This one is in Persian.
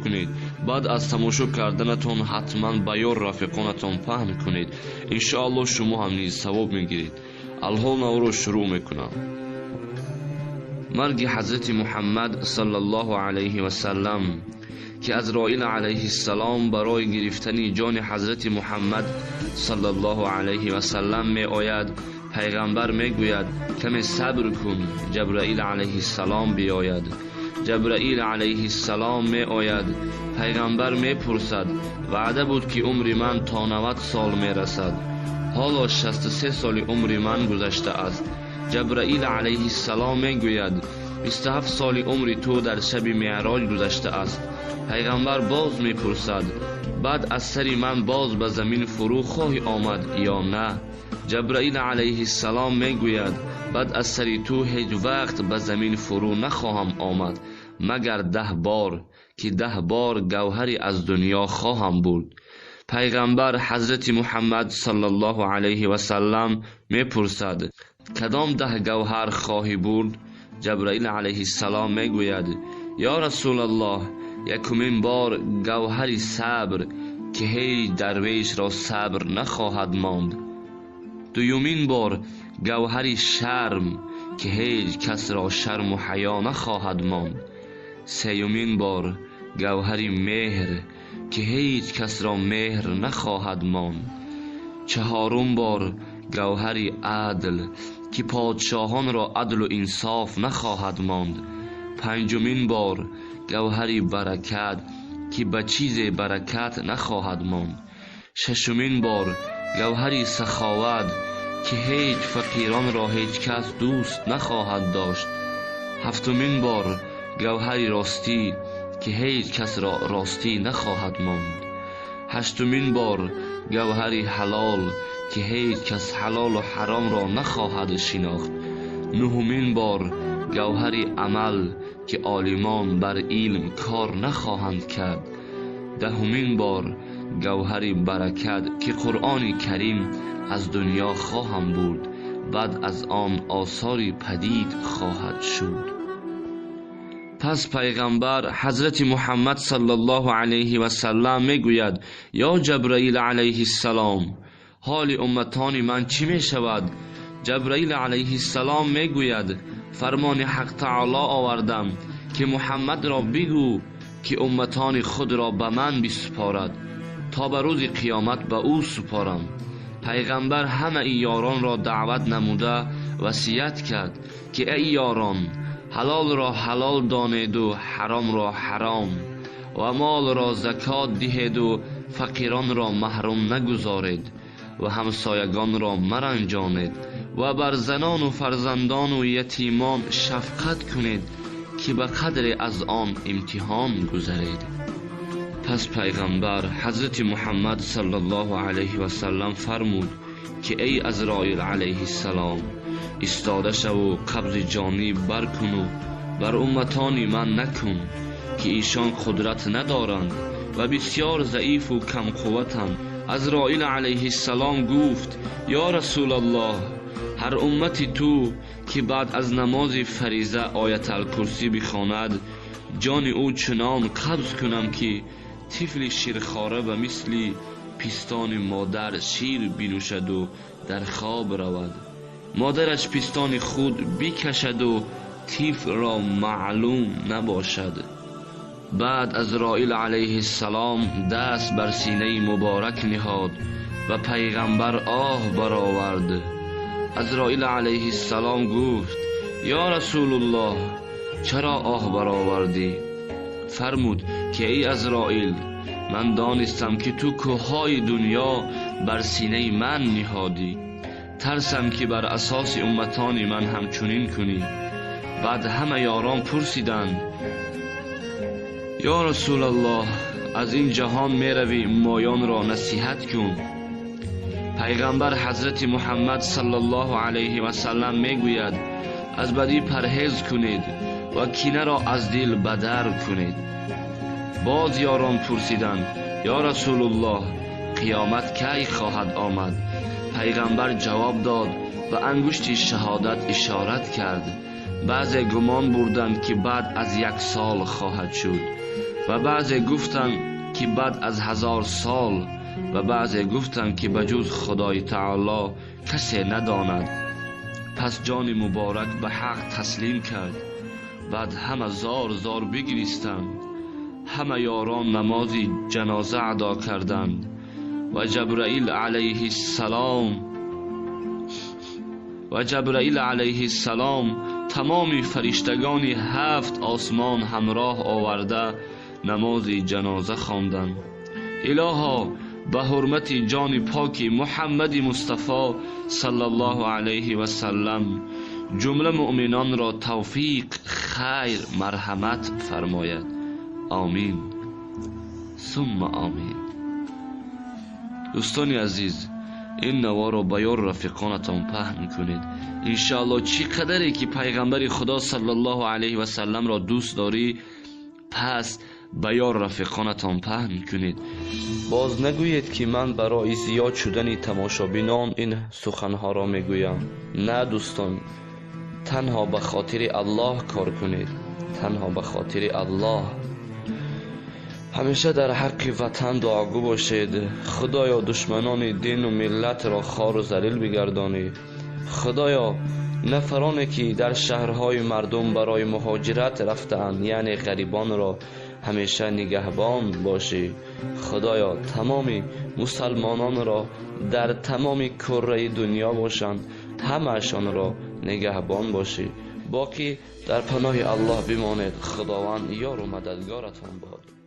کنید. بعد از تماشا کردنتون حتما به یار رفیقانتون پهن کنید. انشاءالله شما هم نیز ثواب میگیرید. الحال رو شروع میکنم. مرگ حضرت محمد صلی الله علیه و سلم که عزرائیل علیه السلام برای گرفتن جان حضرت محمد صلی الله علیه و سلم می آید. پیغمبر می گوید کمی صبر کن، جبرائیل علیه السلام بیاید. جبرائیل علیه السلام می آید. پیغمبر می پرسد وعده بود که عمر من تا 90 سال می رسد، حالا 63 سال عمر من گذشته است. جبرائیل علیه السلام می گوید 27 سال عمر تو در شب معراج گذشته است. پیغمبر باز می پرسد بعد از سر من باز به زمین فرو خواهی آمد یا نه؟ جبرائیل علیه السلام می گوید بعد از سر تو هیچ وقت به زمین فرو نخواهم آمد مگر 10 بار، که 10 بار گوهری از دنیا خواهم برد. پیغمبر حضرت محمد صلی الله علیه و سلم می پرسد کدام 10 گوهر خواهی برد؟ جبرائیل علیه السلام می گوید یا رسول الله، یکمین بار گوهری صبر که هیچ درویش را صبر نخواهد ماند. دومین بار گوهری شرم که هیچ کس را شرم و حیا نخواهد ماند. سیومین بار گوهری مهر که هیچ کس را مهر نخواهد ماند. چهارم بار گوهری عدل که پادشاهان را عدل و انصاف نخواهد ماند. پنجمین بار گوهری برکت که به چیز برکت نخواهد ماند. ششمین بار گوهری سخاوت که هیچ فقیران را هیچ کس دوست نخواهد داشت. هفتمین بار گوهری راستی که هیچ کس را راستی نخواهد ماند. هشتمین بار گوهری حلال که هیچ کس حلال و حرام را نخواهد شناخت. نهمین بار گوهری عمل که عالمان بر علم کار نخواهند کرد. دهمین بار گوهری برکت که قرآن کریم از دنیا خواهم برد، بعد از آن آثاری پدید خواهد شد. پس پیغمبر حضرت محمد صلی الله علیه و سلم می گوید یا جبرائیل علیه السلام، حال امتان من چی می شود؟ جبرائیل علیه السلام می گوید فرمان حق تعالی آوردم که محمد را بگو که امتان خود را به من بسپارد تا به روز قیامت به او سپارم. پیغمبر همه ای یاران را دعوت نموده وصیت کرد که ای یاران، حلال را حلال دانید و حرام را حرام، و مال را زکات دهید و فقیران را محروم نگذارید و همسایگان را مرنجانید و بر زنان و فرزندان و یتیمان شفقت کنید که به قدر از آن امتحان گذرید. پس پیغمبر حضرت محمد صلی الله علیه و سلم فرمود که ای عزرائیل علیه السلام، استاده شو و قبض جانی برکن و بر امتان من نکن که ایشان قدرت ندارند و بسیار ضعیف و کم قوتند. عزرائیل علیه السلام گفت یا رسول الله، هر امتی تو که بعد از نماز فریضه آیت الکرسی بخواند، جان او چنان قبض کنم که طفل شیرخواره و مثل پیستان مادر شیر بنوشد و در خواب رود، مادرش پیستان خود بکشد و طفل را معلوم نباشد. بعد عزرائیل علیه السلام دست بر سینه مبارک نهاد و پیغمبر آه برآورد. عزرائیل علیه السلام گفت یا رسول الله، چرا آه برآوردی؟ فرمود که ای عزرائیل، من دانستم که تو کوههای دنیا بر سینه من نهادی، ترسم که بر اساس امتان من همچنین کنی. بعد همه یاران پرسیدند یا رسول الله، از این جهان می روی مایان را نصیحت کن. پیغمبر حضرت محمد صلی الله علیه و سلم می گوید از بدی پرهیز کنید و کینه را از دل بدر کنید. باز یاران پرسیدند یا رسول الله، قیامت کی خواهد آمد؟ پیغمبر جواب داد و انگشت شهادت اشارت کرد. بعضی گمان بردند که بعد از 1 سال خواهد شد و بعضی گفتند که بعد از 1000 سال و بعضی گفتند که بجز خدای تعالی کسی نداند. پس جان مبارک به حق تسلیم کرد. بعد همه زار زار بگریستند. همه یاران نماز جنازه ادا کردند و جبرائیل علیه السلام تمام فرشتگان 7 آسمان همراه آورده نماز جنازه خواندند. الها به حرمت جان پاک محمد مصطفی صلی الله علیه و سلم جمله مؤمنان را توفیق، خیر، مرحمت فرماید. آمین ثم آمین. دوستان عزیز، این نوا را به یار رفیقانتان پهن کنید. انشاءالله چی قدری که پیغمبر خدا صلی الله علیه و سلم را دوست داری، پس به یار رفیقانتان پهن کنید. باز نگویید که من برای زیاد شدن تماشابینان این سخنها را میگویم. نه دوستان، تنها به خاطر الله کار کنید، تنها به خاطر الله. همیشه در حق وطن دعاگو باشید. خدایا دشمنان دین و ملت را خوار و ذلیل بگردانی. خدایا نفرانی که در شهرهای مردم برای مهاجرت رفتند، یعنی غریبان را همیشه نگهبان باشی. خدایا تمام مسلمانان را در تمام کره دنیا باشند، همه‌شان را نگهبان باشی. باقی در پناه الله بمانید. خداوند یار و مددگارتان باد.